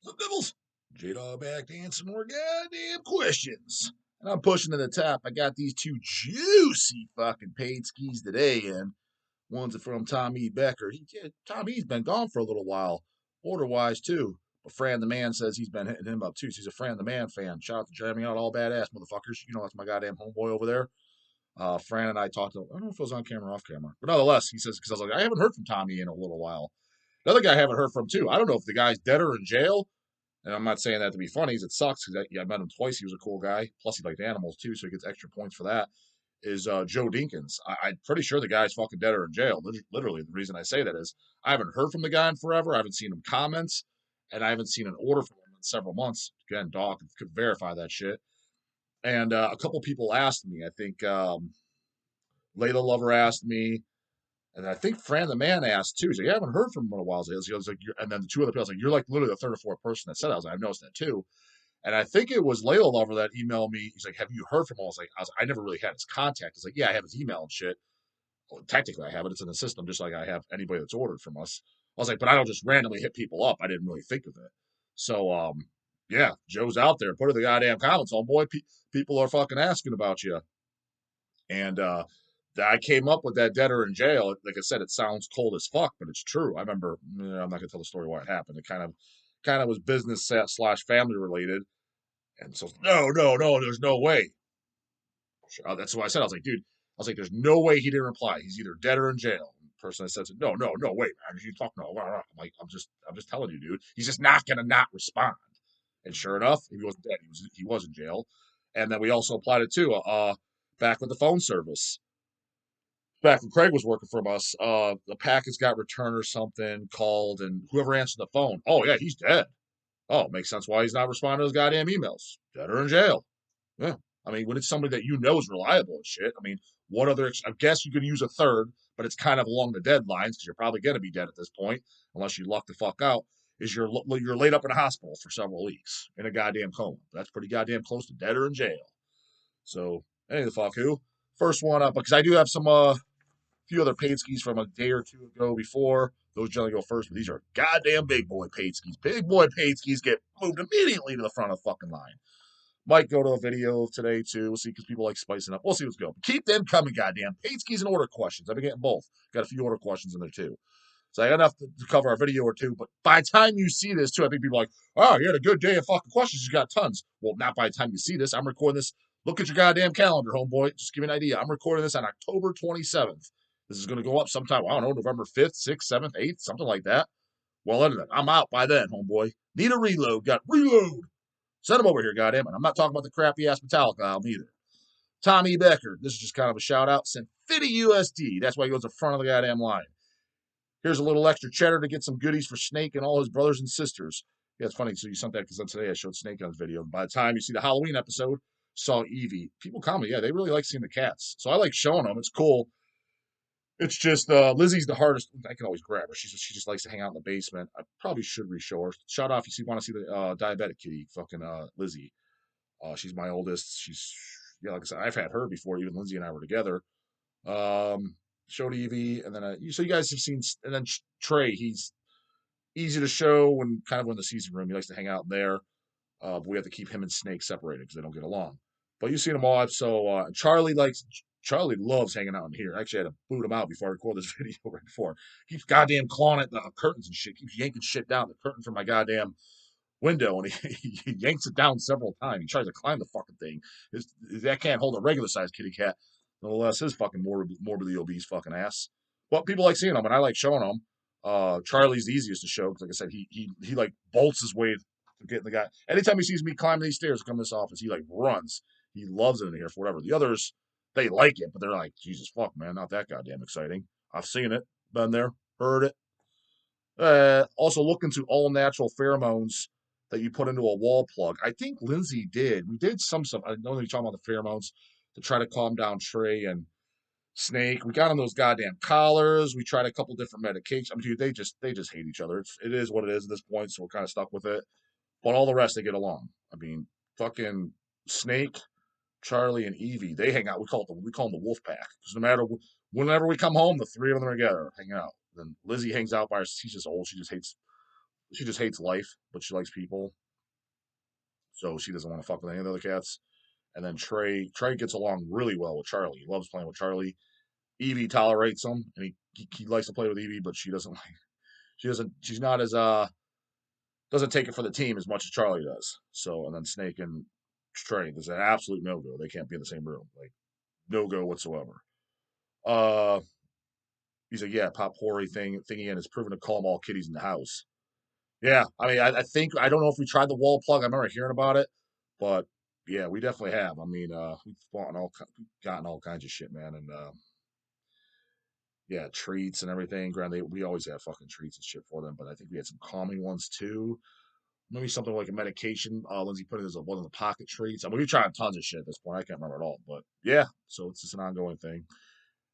Some Devils. J-Dawg back to answer more goddamn questions. And I'm pushing to the top. I got these two juicy fucking paid skis today, and one's from Tommy Becker. Tommy's been gone for a little while, order-wise, too. But Fran the Man says he's been hitting him up, too. So he's a Fran the Man fan. Shout out to Jeremy out, all badass motherfuckers. You know that's my goddamn homeboy over there. Fran and I talked to, I don't know if it was on camera or off camera. But nonetheless, he says, because I was like, I haven't heard from Tommy in a little while. Another guy I haven't heard from, too. I don't know if the guy's dead or in jail. And I'm not saying that to be funny. It sucks because I met him twice. He was a cool guy. Plus, he liked animals too, so he gets extra points for that. Is Joe Dinkins? I'm pretty sure the guy's fucking dead or in jail. Literally, the reason I say that is I haven't heard from the guy in forever. I haven't seen him comments, and I haven't seen an order from him in several months. Again, Dawg could verify that shit. And a couple people asked me. I think Layla Lover asked me. And I think Fran the Man asked too. He's like, I haven't heard from him in a while. He was like, and then the two other people, I was like, you're like literally the third or fourth person that said that. I was like, I've noticed that too. And I think it was Layla Lover that emailed me. He's like, have you heard from him? I never really had his contact. I was like, yeah, I have his email and shit. Well, technically, I have it. It's in the system, just like I have anybody that's ordered from us. I was like, but I don't just randomly hit people up. I didn't really think of it. So, yeah, Joe's out there. Put in the goddamn comments on, boy. People are fucking asking about you. And I came up with that dead or in jail. Like I said, it sounds cold as fuck, but it's true. I remember. I'm not gonna tell the story why it happened. It kind of was business / family related. And so, no, there's no way. That's what I said. I was like, dude, I was like, there's no way he didn't reply. He's either dead or in jail. And the person that said, no, wait, man, you talk no. I'm like, I'm just telling you, dude. He's just not gonna not respond. And sure enough, he wasn't dead. He was in jail. And then we also applied it too. Back with the phone service. Back when Craig was working for us, the package got returned or something, called, and whoever answered the phone, oh yeah, he's dead. Oh, makes sense why he's not responding to his goddamn emails. Dead or in jail. Yeah. I mean, when it's somebody that you know is reliable and shit, I mean, what other, I guess you could use a third, but it's kind of along the deadlines because you're probably going to be dead at this point, unless you luck the fuck out, is you're laid up in a hospital for several weeks in a goddamn coma. That's pretty goddamn close to dead or in jail. So, any the fuck who. First one up, because I do have some, few other paid skis from a day or two ago before. Those generally go first, but these are goddamn big boy paid skis. Big boy paid skis get moved immediately to the front of the fucking line. Might go to a video today too. We'll see because people like spicing up. We'll see what's going. Keep them coming, goddamn. Paid skis and order questions. I've been getting both. Got a few order questions in there too. So I got enough to cover a video or two. But by the time you see this too, I think people are like, oh, you had a good day of fucking questions. You got tons. Well, not by the time you see this. I'm recording this. Look at your goddamn calendar, homeboy. Just give me an idea. I'm recording this on October 27th. This is going to go up sometime, I don't know, November 5th, 6th, 7th, 8th, something like that. Well, I'm out by then, homeboy. Need a reload. Got reload. Send him over here, goddamn it. I'm not talking about the crappy ass Metallica album either. Tommy Becker. This is just kind of a shout out. Sent 50 USD. That's why he goes in front of the goddamn line. Here's a little extra cheddar to get some goodies for Snake and all his brothers and sisters. Yeah, it's funny. So you sent that because today I showed Snake on his video. By the time you see the Halloween episode, saw Evie. People comment, yeah, they really like seeing the cats. So I like showing them. It's cool. It's just Lizzie's the hardest. I can always grab her. She just likes to hang out in the basement. I probably should re-show her. Shout out if you want to see the diabetic kitty, fucking Lizzie. She's my oldest. She's yeah, like I said, I've had her before. Even Lindsay and I were together. Showed Evie, and then so you guys have seen, and then Trey. He's easy to show when the season room. He likes to hang out there. But we have to keep him and Snake separated because they don't get along. But you've seen them all. So Charlie loves hanging out in here. Actually, I had to boot him out before I record this video right before. Keeps goddamn clawing at the curtains and shit. Keeps yanking shit down the curtain from my goddamn window, and he yanks it down several times. He tries to climb the fucking thing. That can't hold a regular sized kitty cat. Nonetheless, his fucking morbidly obese fucking ass. But people like seeing them, and I like showing them. Charlie's the easiest to show because, like I said, he like bolts his way to getting the guy. Anytime he sees me climbing these stairs to come to this office, he like runs. He loves it in here for whatever. The others, they like it, but they're like, Jesus fuck, man, not that goddamn exciting. I've seen it, been there, heard it. Also, look into all natural pheromones that you put into a wall plug. I think Lindsay did. We did some stuff. I know you're talking about the pheromones to try to calm down Trey and Snake. We got on those goddamn collars. We tried a couple different medications. I mean, dude, they just hate each other. It is what it is at this point, so we're kind of stuck with it. But all the rest, they get along. I mean, fucking Snake, Charlie, and Evie, they hang out. We call them the Wolf Pack because no matter whenever we come home, the three of them are together hanging out. Then Lizzie hangs out by herself. She's just old. She just hates. She just hates life, but she likes people. So she doesn't want to fuck with any of the other cats. And then Trey gets along really well with Charlie. He loves playing with Charlie. Evie tolerates him, and he likes to play with Evie, but she's not as doesn't take it for the team as much as Charlie does. So, and then Snake and Trey, there's an absolute no go. They can't be in the same room, like no go whatsoever. Uh, he's like, yeah, Pop Hori thingy, and it's proven to calm all kitties in the house. Yeah, I mean, I think I don't know if we tried the wall plug. I remember hearing about it, but yeah, we definitely have. I mean, we've gotten all kinds of shit, man, and yeah, treats and everything. Granted, we always have fucking treats and shit for them, but I think we had some calming ones too. Maybe something like a medication. Lindsay put it as one of the pocket treats. I mean, we tried tons of shit at this point. I can't remember it all, but yeah. So it's just an ongoing thing.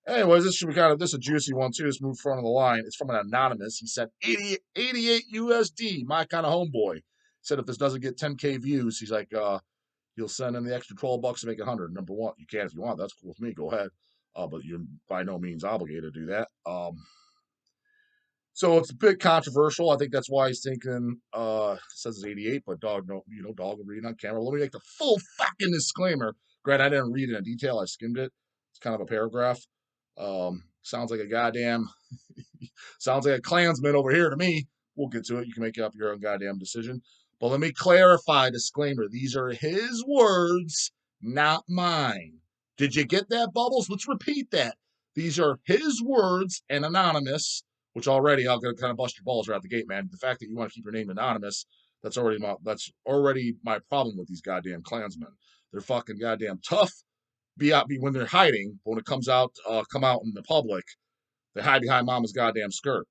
Anyways, this should be this is a juicy one too. Let's move front of the line. It's from an anonymous. He said 88 USD, my kind of homeboy. He said if this doesn't get 10K views, he's like, he'll send in the extra $12 to make 100. Number one, you can if you want. That's cool with me. Go ahead. But you're by no means obligated to do that. So it's a bit controversial. I think that's why he's thinking says it's 88, but Dawg Dawg will read it on camera. Let me make the full fucking disclaimer. Grant, I didn't read it in detail. I skimmed it. It's kind of a paragraph. Sounds like a goddamn sounds like a Klansman over here to me. We'll get to it. You can make up your own goddamn decision. But let me clarify, disclaimer. These are his words, not mine. Did you get that, Bubbles? Let's repeat that. These are his words and anonymous, which already I'll kind of bust your balls right out the gate, man. The fact that you want to keep your name anonymous, that's already my problem with these goddamn Klansmen. They're fucking goddamn tough. Be when they're hiding, but when it come out in the public, they hide behind mama's goddamn skirt.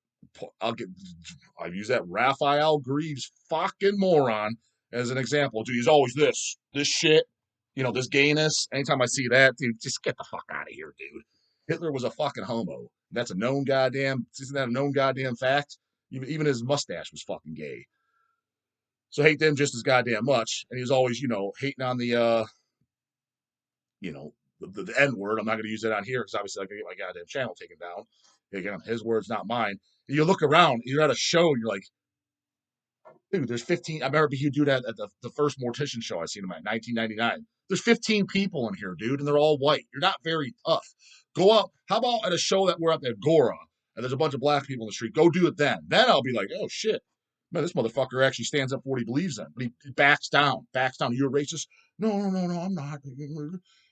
I've used that Raphael Greaves fucking moron as an example. Dude, he's always this shit, this gayness. Anytime I see that, dude, just get the fuck out of here, dude. Hitler was a fucking homo. That's a known goddamn, isn't that a known goddamn fact? Even his mustache was fucking gay. So hate them just as goddamn much. And he was always, hating on the, the N word. I'm not going to use it on here because obviously I'm going to get my goddamn channel taken down. Again, his words, not mine. And you look around, you're at a show, and you're like, dude, there's 15. I remember he do that at the first Mortician show I seen him at 1999. There's 15 people in here, dude, and they're all white. You're not very tough. Go up. How about at a show that we're at the Agora and there's a bunch of black people in the street? Go do it then. Then I'll be like, oh shit, man, this motherfucker actually stands up for what he believes in. But he backs down. You're a racist? No, I'm not.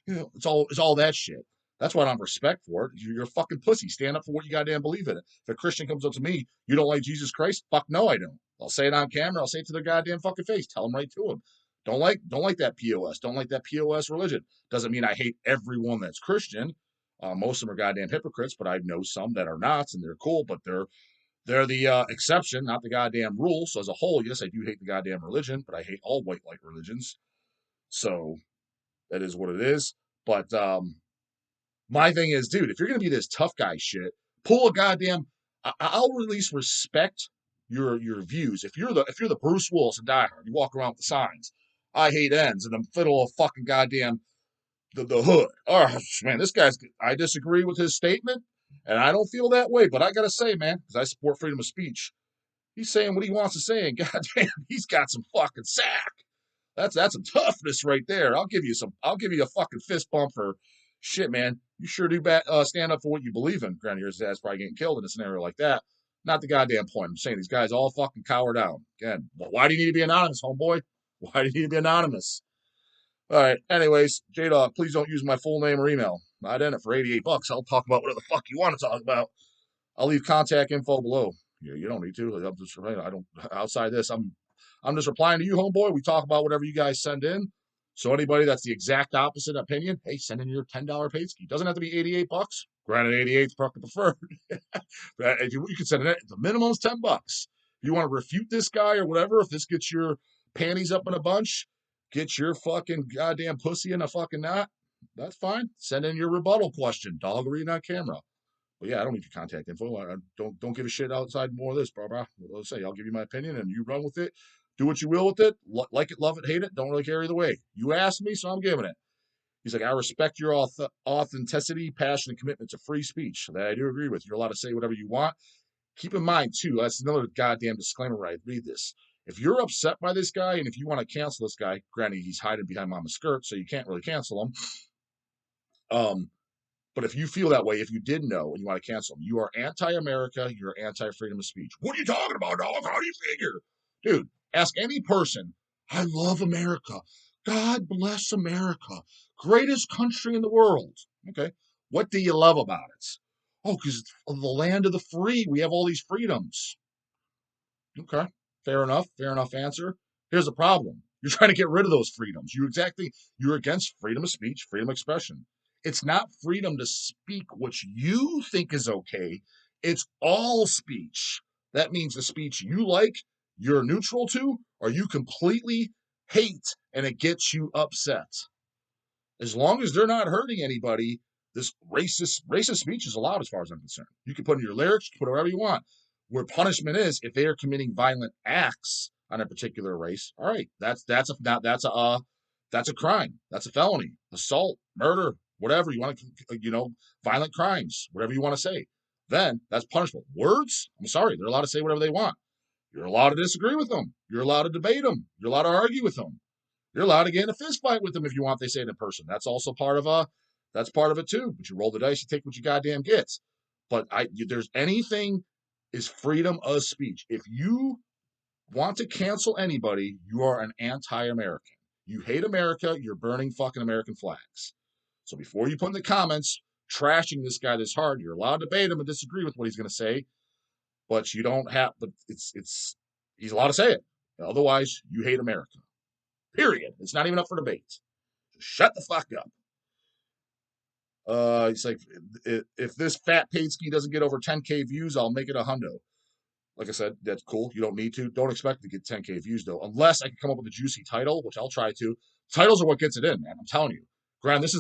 It's all that shit. That's why I don't have respect for it. You're a fucking pussy. Stand up for what you goddamn believe in. If a Christian comes up to me, you don't like Jesus Christ? Fuck no, I don't. I'll say it on camera. I'll say it to their goddamn fucking face. Tell them right to them. Don't like that POS. Don't like that POS religion. Doesn't mean I hate everyone that's Christian. Most of them are goddamn hypocrites, but I know some that are not, and they're cool, but they're the exception, not the goddamn rule. So as a whole, yes, I do hate the goddamn religion, but I hate all white-like religions. So that is what it is. But my thing is, dude, if you're gonna be this tough guy shit, pull a goddamn. I'll at least respect your views. If you're the Bruce Willis and Die Hard, you walk around with the signs. I hate ends in the middle of fucking goddamn the hood. Oh man, this guy's. I disagree with his statement, and I don't feel that way. But I gotta say, man, because I support freedom of speech. He's saying what he wants to say, and goddamn, he's got some fucking sack. That's some toughness right there. I'll give you a fucking fist bump for shit, man. You sure do stand up for what you believe in. Granted, your dad's probably getting killed in a scenario like that. Not the goddamn point. I'm saying these guys all fucking cower down. Again, why do you need to be anonymous, homeboy? Why do you need to be anonymous? All right. Anyways, J-Dawg, please don't use my full name or email. Not in it for $88. I'll talk about whatever the fuck you want to talk about. I'll leave contact info below. You don't need to. I'm just, I don't. Outside this, I'm just replying to you, homeboy. We talk about whatever you guys send in. So anybody that's the exact opposite opinion, hey, send in your $10 Padskie. Doesn't have to be $88. Granted, 88 is probably preferred. If you can send it, the minimum is $10. If you want to refute this guy or whatever, if this gets your panties up in a bunch, get your fucking goddamn pussy in a fucking knot, that's fine. Send in your rebuttal question. Dawg reading on camera. But yeah, I don't need your contact info. I don't give a shit outside more of this, bro. Let's say I'll give you my opinion and you run with it. Do what you will with it. Like it, love it, hate it. Don't really care either way. You asked me, so I'm giving it. He's like, I respect your authenticity, passion, and commitment to free speech. That I do agree with. You're allowed to say whatever you want. keep in mind, too, that's another goddamn disclaimer right. Read this. If you're upset by this guy and if you want to cancel this guy, granted, he's hiding behind Mama's skirt, so you can't really cancel him. But if you feel that way, if you did know and you want to cancel him, you are anti-America, you're anti-freedom of speech. What are you talking about, dog? How do you figure? Dude, ask any person. I love America. God bless America. Greatest country in the world. Okay. What do you love about it? Oh, because it's the land of the free. We have all these freedoms. Okay. Fair enough. Fair enough answer. Here's the problem. You're trying to get rid of those freedoms. You're against freedom of speech, freedom of expression. It's not freedom to speak what you think is okay. It's all speech. That means the speech you like, you're neutral to, or you completely hate and it gets you upset. As long as they're not hurting anybody, this racist speech is allowed as far as I'm concerned. You can put in your lyrics, you can put whatever you want. Where punishment is, if they are committing violent acts on a particular race, all right, that's a crime. That's a felony, assault, murder, whatever you want to, violent crimes, whatever you want to say. Then that's punishable. Words, I'm sorry, they're allowed to say whatever they want. You're allowed to disagree with them. You're allowed to debate them. You're allowed to argue with them. You're allowed to get in a fist fight with them if you want. They say it in person. That's also that's part of it too. But you roll the dice, you take what you goddamn gets. But there's anything is freedom of speech. If you want to cancel anybody, you are an anti-American. You hate America. You're burning fucking American flags. So before you put in the comments trashing this guy this hard, you're allowed to debate him and disagree with what he's going to say. But you don't have. But he's allowed to say it. Otherwise, you hate America. Period. It's not even up for debate. Just shut the fuck up. He's like, if this fat Padskie doesn't get over 10K views, I'll make it a hundo. Like I said, that's cool. You don't need to. Don't expect to get 10K views though, unless I can come up with a juicy title, which I'll try to. Titles are what gets it in, man. I'm telling you. Graham, this.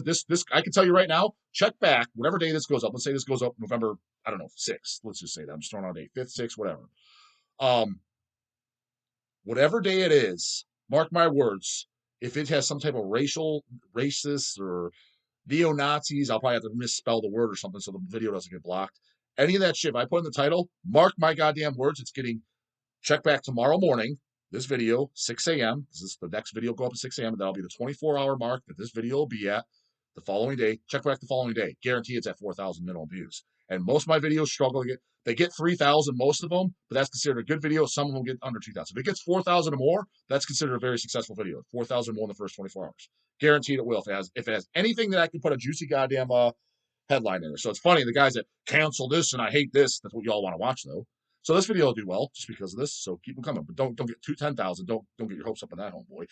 I can tell you right now. Check back whatever day this goes up. Let's say this goes up November. I don't know 6th. Let's just say that. I'm just throwing out a date. 5th, 6th, whatever. Whatever day it is, mark my words, if it has some type of racist, or Neo Nazis, I'll probably have to misspell the word or something so the video doesn't get blocked. Any of that shit, if I put in the title, mark my goddamn words, it's getting checked back tomorrow morning. This video, 6 a.m., because the next video will go up at 6 a.m., and that'll be the 24-hour mark that this video will be at the following day. Check back the following day. Guarantee it's at 4,000 minimum views. And most of my videos struggle to get, they get 3,000, most of them, but that's considered a good video. Some of them get under 2,000. If it gets 4,000 or more, that's considered a very successful video. 4,000 more in the first 24 hours. Guaranteed it will. If it has anything that I can put a juicy goddamn headline in there. So it's funny, the guys that cancel this and I hate this, that's what y'all want to watch though. So this video will do well just because of this. So keep them coming, but don't get 10,000. Don't get your hopes up on that, homeboy.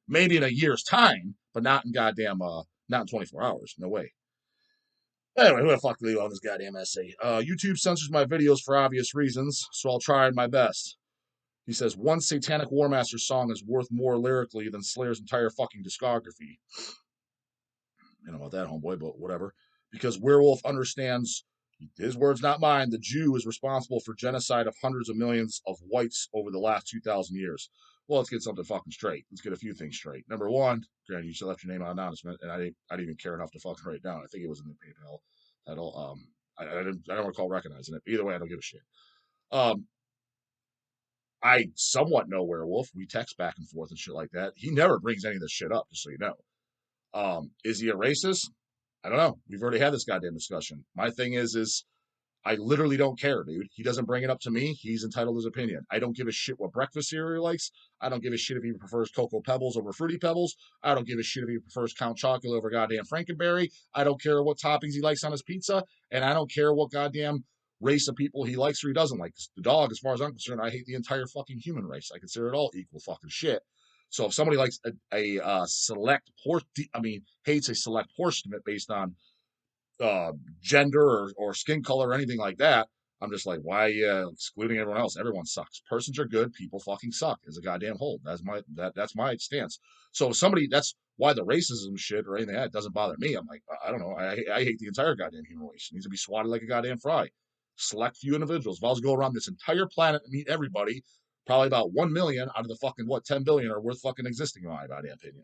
Maybe in a year's time, but not in goddamn not in 24 hours. No way. Anyway, who the fuck leave on this goddamn essay? YouTube censors my videos for obvious reasons, so I'll try my best. He says, one Satanic War Master song is worth more lyrically than Slayer's entire fucking discography. I don't know about that, homeboy, but whatever. Because Werewolf understands, his words, not mine, the Jew is responsible for genocide of hundreds of millions of whites over the last 2,000 years. Well, let's get something fucking straight. Let's get a few things straight. Number one, granted, you still left your name on announcement, and I didn't even care enough to fucking write it down. I think it was in the PayPal. I don't recall recognizing it. Either way, I don't give a shit. I somewhat know Werewolf. We text back and forth and shit like that. He never brings any of this shit up, just so you know. Is he a racist? I don't know. We've already had this goddamn discussion. My thing is I literally don't care, dude. He doesn't bring it up to me. He's entitled to his opinion. I don't give a shit what breakfast cereal he likes. I don't give a shit if he prefers Cocoa Pebbles over Fruity Pebbles. I don't give a shit if he prefers Count Chocula over goddamn Frankenberry. I don't care what toppings he likes on his pizza. And I don't care what goddamn race of people he likes or he doesn't like. The dog, as far as I'm concerned, I hate the entire fucking human race. I consider it all equal fucking shit. So if somebody likes a select portion, hates a select portion of it based on gender or skin color or anything like that, I'm just like, why excluding everyone else? Everyone sucks. Persons are good. People fucking suck as a goddamn whole. That's my stance. So if somebody, that's why the racism shit or anything like that doesn't bother me. I'm like, I don't know. I hate the entire goddamn human race. It needs to be swatted like a goddamn fry. Select few individuals. If I was to go around this entire planet and meet everybody, probably about 1 million out of the fucking 10 billion are worth fucking existing in my goddamn opinion.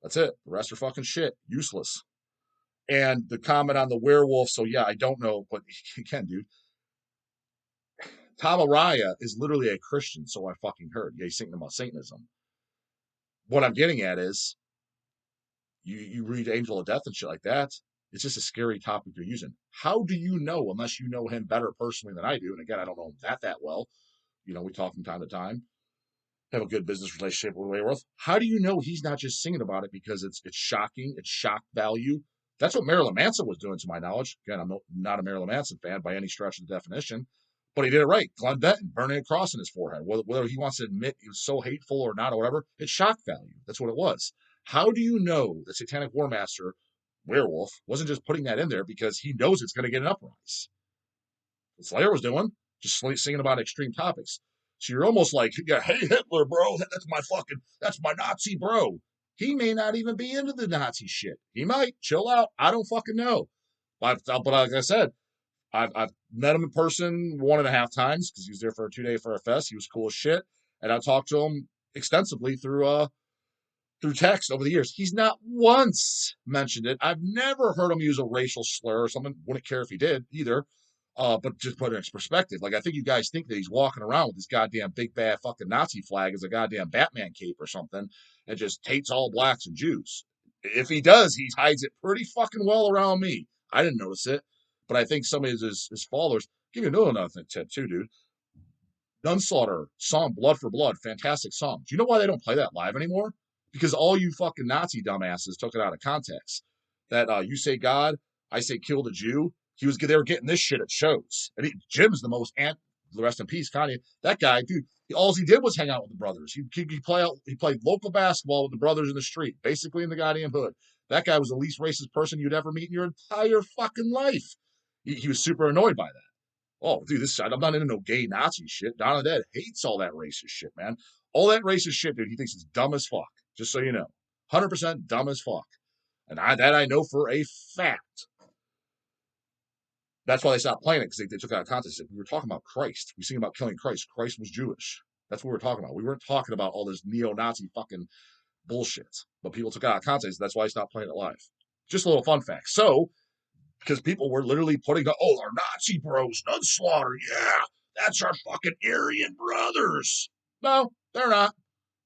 That's it. The rest are fucking shit. Useless. And the comment on the werewolf, so yeah, I don't know, but again, dude, Tom Araya is literally a Christian, so I fucking heard. Yeah, he's singing about Satanism. What I'm getting at is, you read Angel of Death and shit like that. It's just a scary topic you're using. How do you know, unless you know him better personally than I do? And again, I don't know him that well. We talk from time to time, have a good business relationship with Wayworth. How do you know he's not just singing about it because it's shocking, it's shock value? That's what Marilyn Manson was doing, to my knowledge. Again, I'm not a Marilyn Manson fan by any stretch of the definition, but he did it right. Glenn Benton burning a cross in his forehead. Whether he wants to admit he was so hateful or not or whatever, it's shock value. That's what it was. How do you know the Satanic War Master Werewolf wasn't just putting that in there because he knows it's going to get an uprise? What Slayer was doing, just singing about extreme topics. So you're almost like, yeah, hey Hitler, bro, that's my Nazi bro. He may not even be into the Nazi shit. He might. Chill out. I don't fucking know. But like I said, I've met him in person 1.5 times because he was there for a 2-day for a fest. He was cool as shit, and I talked to him extensively through text over the years. He's not once mentioned it. I've never heard him use a racial slur or something. Wouldn't care if he did either. But just put it in perspective. Like, I think you guys think that he's walking around with this goddamn big bad fucking Nazi flag as a goddamn Batman cape or something and just hates all blacks and Jews. If he does, he hides it pretty fucking well around me. I didn't notice it, but I think some of his followers. Give you another tip too, dude. Gunslaughter song, Blood for Blood, fantastic song. Do you know why they don't play that live anymore? Because all you fucking Nazi dumbasses took it out of context. That you say God, I say kill the Jew. They were getting this shit at shows. And Jim's the most rest in peace, Kanye. That guy, dude, all he did was hang out with the brothers. He played local basketball with the brothers in the street, basically in the goddamn hood. That guy was the least racist person you'd ever meet in your entire fucking life. He was super annoyed by that. Oh, dude, I'm not into no gay Nazi shit. Donna Dead hates all that racist shit, man. All that racist shit, dude, he thinks it's dumb as fuck. Just so you know. 100% dumb as fuck. And I know for a fact. That's why they stopped playing it, because they took it out of context. We were talking about Christ. We sing about killing Christ. Christ was Jewish. That's what we were talking about. We weren't talking about all this neo-Nazi fucking bullshit. But people took it out of context. That's why I stopped playing it live. Just a little fun fact. So, because people were literally putting our Nazi bros, Nunslaughter, yeah, that's our fucking Aryan brothers. No, they're not.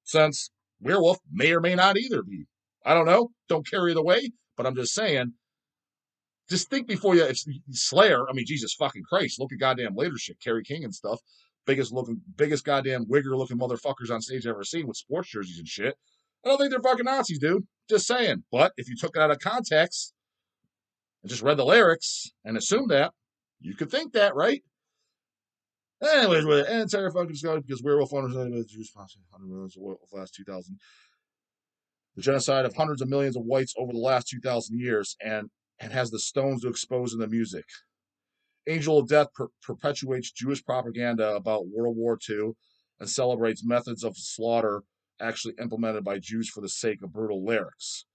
Since Werewolf may or may not either be. I don't know. Don't carry the way. But I'm just saying, just think before you. If Slayer, I mean, Jesus fucking Christ, look at goddamn later shit, Kerry King and stuff. Biggest goddamn wigger looking motherfuckers on stage I've ever seen with sports jerseys and shit. I don't think they're fucking Nazis, dude. Just saying. But if you took it out of context and just read the lyrics and assumed that, you could think that, right? Anyways, with an entire fucking scout because Werewolf owners of the Jews sponsored 100 million of the last 2,000. The genocide of hundreds of millions of whites over the last 2,000 years, and has the stones to expose in the music. Angel of Death perpetuates Jewish propaganda about World War II and celebrates methods of slaughter actually implemented by Jews for the sake of brutal lyrics.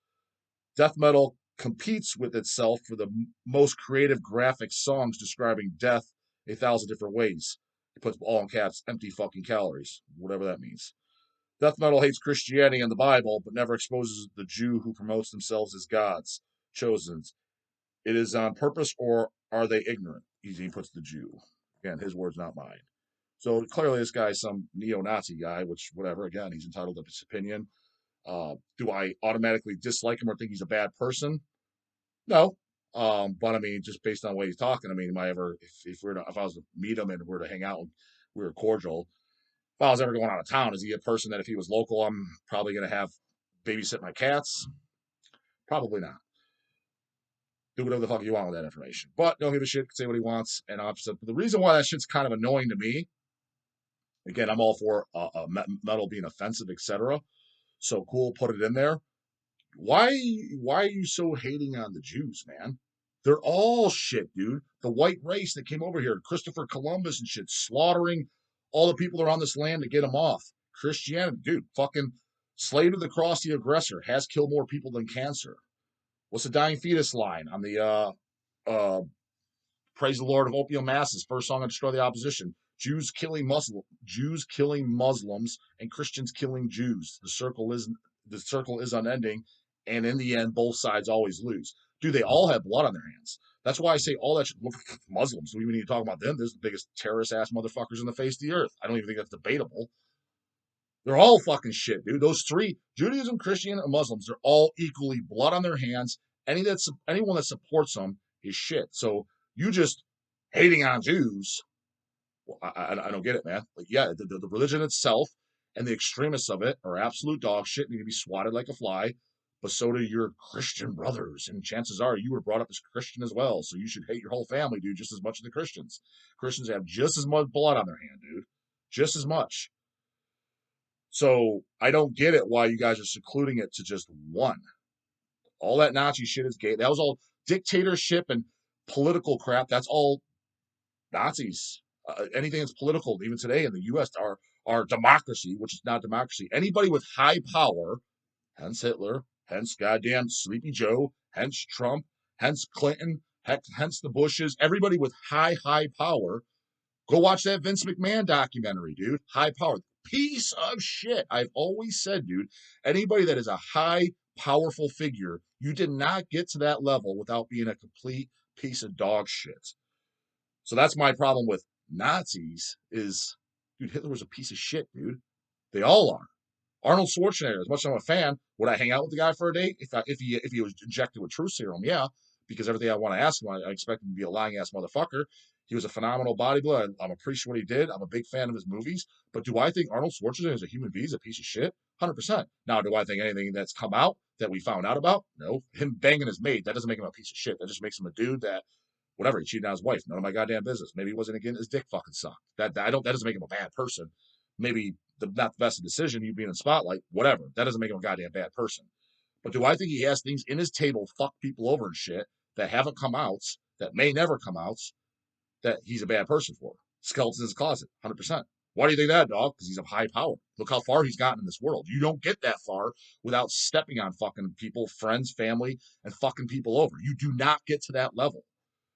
Deathmetal competes with itself for the most creative graphic songs describing death 1,000 different ways. It puts all in caps, empty fucking calories, whatever that means. Deathmetal hates Christianity and the Bible, but never exposes the Jew who promotes themselves as gods, chosen. It is on purpose, or are they ignorant? He puts the Jew. Again, his words, not mine. So clearly this guy's some neo-Nazi guy, which, whatever, again, he's entitled to his opinion. Do I automatically dislike him or think he's a bad person? No. But I mean, just based on the way he's talking, I mean, if I was to meet him and we were to hang out and we were cordial, if I was ever going out of town, is he a person that if he was local, I'm probably going to have babysit my cats? Probably not. Do whatever the fuck you want with that information. But don't give a shit, say what he wants. And opposite. But the reason why that shit's kind of annoying to me, again, I'm all for metal being offensive, etc. So cool, put it in there. Why are you so hating on the Jews, man? They're all shit, dude. The white race that came over here, Christopher Columbus and shit, slaughtering all the people that are on this land to get them off. Christianity, dude, fucking slave to the cross, the aggressor, has killed more people than cancer. What's the dying fetus line on the Praise the Lord of Opium Masses, first song on Destroy the Opposition? Jews killing Muslims, and Christians killing Jews. The circle is unending, and in the end, both sides always lose. Dude, they all have blood on their hands. That's why I say all that shit. Look, Muslims, we need to talk about them. They're the biggest terrorist ass motherfuckers in the face of the earth. I don't even think that's debatable. They're all fucking shit, dude. Those three, Judaism, Christian, and Muslims, they're all equally blood on their hands. Anyone that supports them is shit. So you just hating on Jews, well, I don't get it, man. Like, yeah, the religion itself and the extremists of it are absolute dog shit, need to be swatted like a fly. But so do your Christian brothers, and chances are you were brought up as Christian as well. So you should hate your whole family, dude, just as much as the Christians. Christians have just as much blood on their hand, dude, just as much. So I don't get it why you guys are secluding it to just one. All that Nazi shit is gay. That was all dictatorship and political crap. That's all Nazis. Anything that's political, even today in the U.S., our democracy, which is not democracy. Anybody with high power, hence Hitler, hence goddamn Sleepy Joe, hence Trump, hence Clinton, hence the Bushes, everybody with high power. Go watch that Vince McMahon documentary, dude. High power. Piece of shit. I've always said, dude, anybody that is a high, powerful figure, you did not get to that level without being a complete piece of dog shit. So that's my problem with Nazis is, dude, Hitler was a piece of shit, dude. They all are. Arnold Schwarzenegger, as much as I'm a fan, would I hang out with the guy for a day if he was injected with truth serum? Yeah, because everything I want to ask him, I expect him to be a lying ass motherfucker. He was a phenomenal bodybuilder. I'm appreciative what he did. I'm a big fan of his movies. But do I think Arnold Schwarzenegger as a human being is a piece of shit? 100%. Now, do I think anything that's come out that we found out about? No. Him banging his maid, that doesn't make him a piece of shit. That just makes him a dude that, whatever, he cheated on his wife. None of my goddamn business. Maybe he wasn't getting his dick fucking sucked. That doesn't make him a bad person. Maybe not the best decision, you being in the spotlight, whatever. That doesn't make him a goddamn bad person. But do I think he has things in his table, fuck people over and shit, that haven't come out, that may never come out, that he's a bad person for? Skeletons in his closet, 100%. Why do you think that, dog? Because he's of high power. Look how far he's gotten in this world. You don't get that far without stepping on fucking people, friends, family, and fucking people over. You do not get to that level.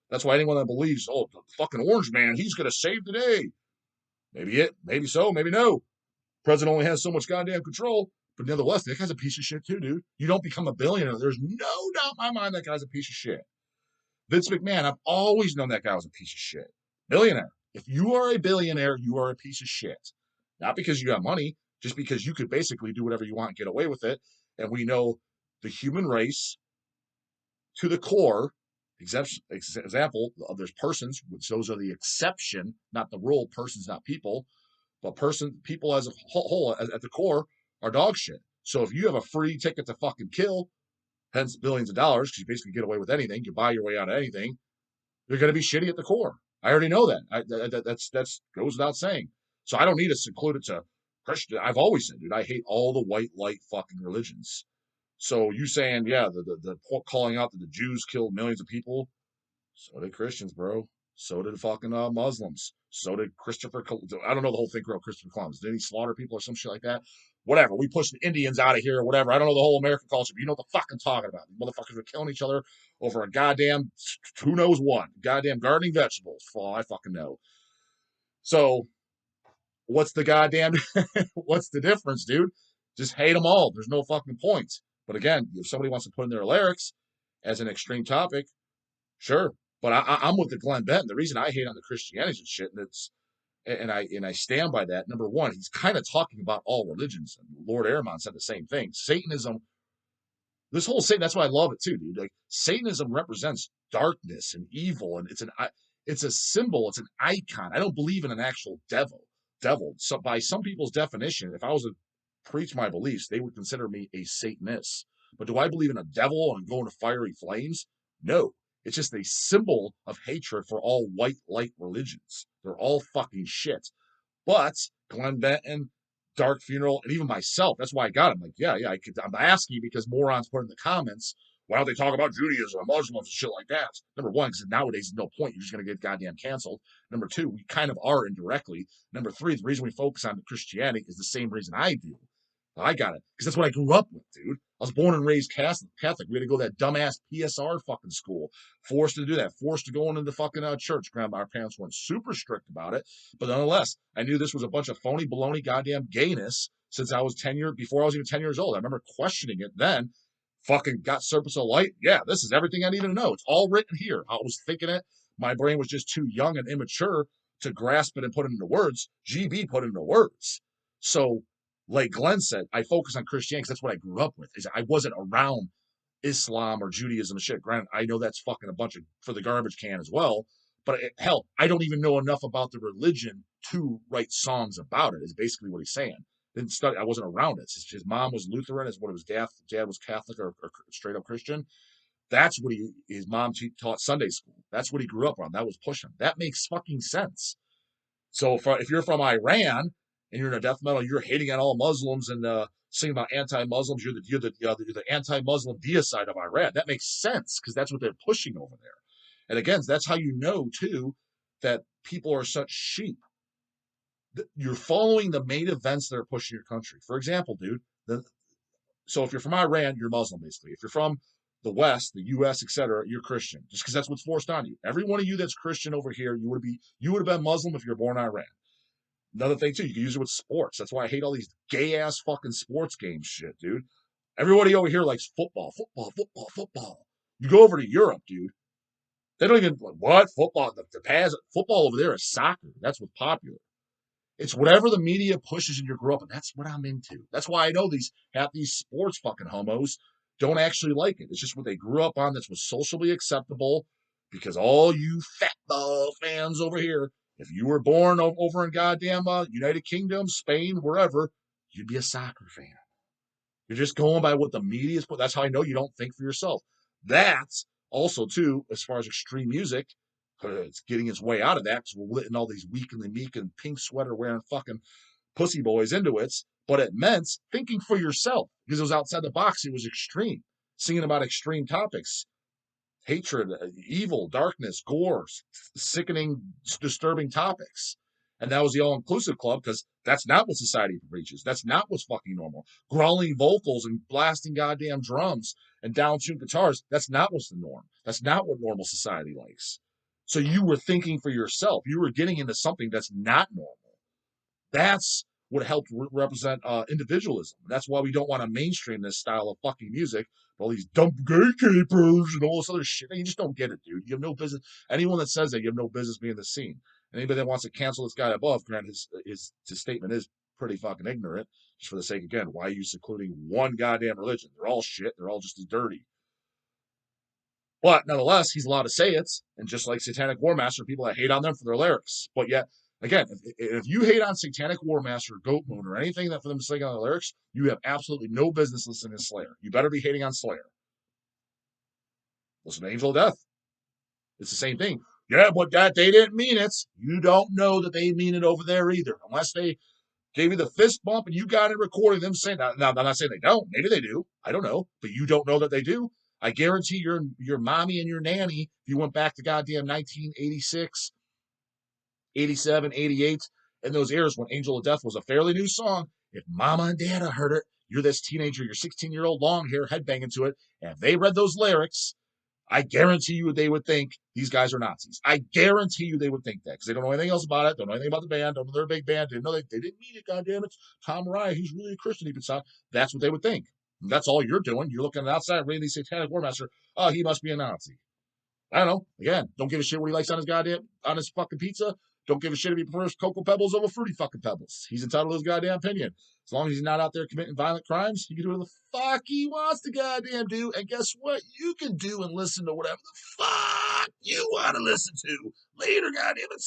That's why anyone that believes, oh, the fucking orange man, he's going to save the day. Maybe so, maybe no. President only has so much goddamn control, but nonetheless, that guy's a piece of shit too, dude. You don't become a billionaire. There's no doubt in my mind that guy's a piece of shit. Vince McMahon, I've always known that guy was a piece of shit. Billionaire. If you are a billionaire, you are a piece of shit. Not because you got money, just because you could basically do whatever you want and get away with it. And we know the human race to the core, example, there's persons, which those are the exception, not the rule, persons, not people. But people as a whole, at the core, are dog shit. So if you have a free ticket to fucking kill, hence billions of dollars, because you basically get away with anything, you buy your way out of anything, you're going to be shitty at the core. I already know that. That's goes without saying. So I don't need to seclude it to Christian. I've always said, dude, I hate all the white light fucking religions. So you saying, yeah, the calling out that the Jews killed millions of people, so did Christians, bro. So did fucking Muslims. So did Christopher. I don't know the whole thing about Christopher Columbus. Did he slaughter people or some shit like that? Whatever. We pushed the Indians out of here or whatever. I don't know the whole American culture, but you know what the fuck I'm talking about. These motherfuckers were killing each other over a goddamn who knows what. Goddamn gardening vegetables, for all I fucking know. So what's the goddamn what's the difference, dude? Just hate them all. There's no fucking point. But again, if somebody wants to put in their lyrics as an extreme topic, sure. But I'm with the Glenn Benton. The reason I hate on the Christianity and shit, and I stand by that. Number one, he's kind of talking about all religions. And Lord Aramon said the same thing. Satanism, this whole Satan. That's why I love it too, dude. Like Satanism represents darkness and evil, and it's a symbol. It's an icon. I don't believe in an actual devil. So by some people's definition, if I was to preach my beliefs, they would consider me a Satanist. But do I believe in a devil and going to fiery flames? No. It's just a symbol of hatred for all white light religions. They're all fucking shit. But Glenn Benton, Dark Funeral, and even myself, that's why I got him. Like, I'm asking because morons put in the comments, why don't they talk about Judaism or Muslims and shit like that? Number one, because nowadays there's no point. You're just going to get goddamn canceled. Number two, we kind of are indirectly. Number three, the reason we focus on Christianity is the same reason I do. I got it. Because that's what I grew up with, dude. I was born and raised Catholic. We had to go to that dumbass PSR fucking school. Forced to do that. Forced to go into the fucking church. Our parents weren't super strict about it. But nonetheless, I knew this was a bunch of phony, baloney, goddamn gayness since I was before I was even 10 years old. I remember questioning it then, Fucking got Serpents of Light. Yeah, this is everything I needed to know. It's all written here. I was thinking it. My brain was just too young and immature to grasp it and put it into words. GB put it into words. So, like Glenn said, I focus on Christianity because that's what I grew up with. Is I wasn't around Islam or Judaism and shit. Granted, I know that's fucking a bunch of for the garbage can as well. But hell, I don't even know enough about the religion to write songs about it. Is basically what he's saying. Didn't study. I wasn't around it. His mom was Lutheran. His dad was Catholic or straight up Christian. That's what his mom taught Sunday school. That's what he grew up on. That was pushing. That makes fucking sense. So if you're from Iran and you're in a death metal, you're hating on all Muslims and singing about anti-Muslims. You're the anti-Muslim Deicide of Iran. That makes sense because that's what they're pushing over there. And again, that's how you know too that people are such sheep. You're following the main events that are pushing your country. For example, dude, so if you're from Iran, you're Muslim basically. If you're from the West, the U.S., etc., you're Christian, just because that's what's forced on you. Every one of you that's Christian over here, you would have been Muslim if you're born in Iran. Another thing too, you can use it with sports. That's why I hate all these gay ass fucking sports games, shit, dude. Everybody over here likes football, football, football, football. You go over to Europe, dude. They don't even what football. Football over there is soccer. That's what's popular. It's whatever the media pushes in your grow up, and that's what I'm into. That's why I know half these sports fucking homos don't actually like it. It's just what they grew up on. That's what's socially acceptable. Because all you fat ball fans over here, if you were born over in goddamn United Kingdom, Spain, wherever, you'd be a soccer fan. You're just going by what the media is. That's how I know you don't think for yourself. That's also too, as far as extreme music, it's getting its way out of that because we're letting all these weak and the meek and pink sweater wearing fucking pussy boys into it. But it meant thinking for yourself because it was outside the box. It was extreme, singing about extreme topics, hatred, evil, darkness, gore, sickening, disturbing topics. And that was the all-inclusive club because that's not what society preaches. That's not what's fucking normal. Growling vocals and blasting goddamn drums and down-tuned guitars, that's not what's the norm. That's not what normal society likes. So you were thinking for yourself. You were getting into something that's not normal. That's what helped represent individualism. That's why we don't want to mainstream this style of fucking music. All these dumb gatekeepers and all this other shit. You just don't get it, dude. You have no business. Anyone that says that, you have no business being in the scene. Anybody that wants to cancel this guy above, granted, his statement is pretty fucking ignorant. Just for the sake, again, why are you secluding one goddamn religion? They're all shit. They're all just as dirty. But nonetheless, he's allowed to say it. And just like Satanic War Master, people that hate on them for their lyrics. But yet, again, if you hate on Satanic War Master, Goat Moon, or anything that for them to sing on the lyrics, you have absolutely no business listening to Slayer. You better be hating on Slayer. Listen to Angel of Death. It's the same thing. Yeah, but that they didn't mean it. You don't know that they mean it over there either. Unless they gave you the fist bump and you got it recording them saying that. Now, I'm not saying they don't. Maybe they do. I don't know. But you don't know that they do. I guarantee your mommy and your nanny, if you went back to goddamn 1986, 87, 88, and those years when Angel of Death was a fairly new song, if mama and dad heard it, you're this teenager, your 16-year-old long hair headbanging to it, and if they read those lyrics, I guarantee you they would think these guys are Nazis. I guarantee you they would think that because they don't know anything else about it, don't know anything about the band, don't know they're a big band, didn't know they didn't mean it, goddammit. Tom Mariah, he's really a Christian, he sound. That's what they would think. And that's all you're doing. You're looking outside, reading these Satanic War Master. Oh, he must be a Nazi. I don't know. Again, don't give a shit what he likes on his fucking pizza. Don't give a shit if he prefers Cocoa Pebbles over Fruity fucking Pebbles. He's entitled to his goddamn opinion. As long as he's not out there committing violent crimes, he can do whatever the fuck he wants to goddamn do. And guess what? You can do and listen to whatever the fuck you want to listen to. Later, goddamn it.